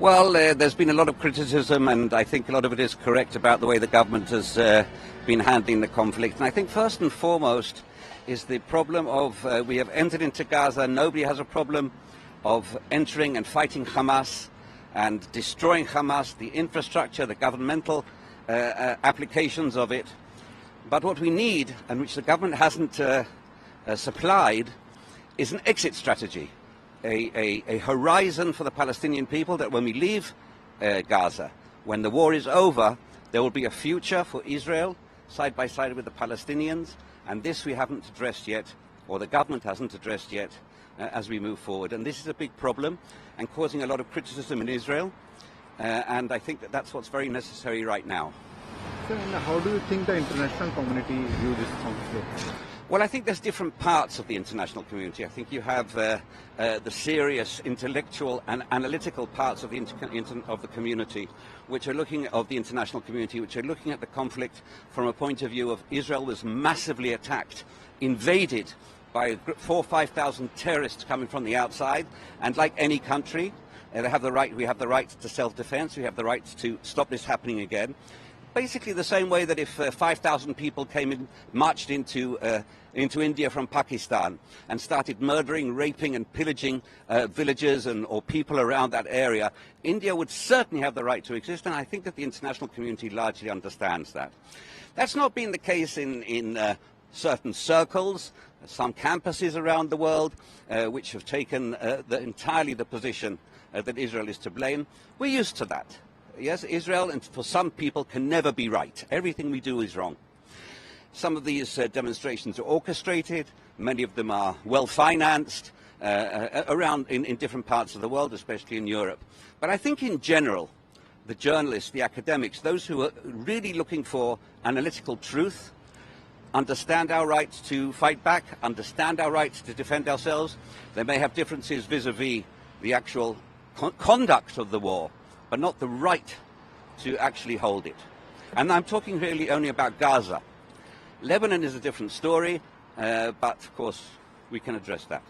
Well, there's been a lot of criticism, and I think a lot of it is correct about the way the government has been handling the conflict. And I think first and foremost is the problem of we have entered into Gaza. Nobody has a problem of entering and fighting Hamas and destroying Hamas, the infrastructure, the governmental applications of it. But what we need, and which the government hasn't supplied, is an exit strategy. A horizon for the Palestinian people that when we leave Gaza, when the war is over, there will be a future for Israel side by side with the Palestinians, and this we haven't addressed yet, or the government hasn't addressed yet as we move forward. And this is a big problem and causing a lot of criticism in Israel, and I think that that's what's very necessary right now. So, how do you think the international community view this conflict? Well, I think there's different parts of the international community. I think you have the serious intellectual and analytical parts of the community, which are looking of the international community, which are looking at the conflict from a point of view of Israel was massively attacked, invaded by 4,000 or 5,000 terrorists coming from the outside, and like any country, they have the right. We have the right to self-defense. We have the right to stop this happening again. Basically the same way that if 5,000 people marched into India from Pakistan and started murdering, raping and pillaging villages or people around that area, India would certainly have the right to exist, and I think that the international community largely understands that. That's not been the case in certain circles, some campuses around the world, which have taken entirely the position that Israel is to blame. We're used to that. Yes, Israel, and for some people, can never be right. Everything we do is wrong. Some of these demonstrations are orchestrated. Many of them are well-financed around in different parts of the world, especially in Europe. But I think in general, the journalists, the academics, those who are really looking for analytical truth, understand our rights to fight back, understand our rights to defend ourselves. They may have differences vis-à-vis the actual conduct of the war, but not the right to actually hold it. And I'm talking really only about Gaza. Lebanon is a different story, but of course we can address that.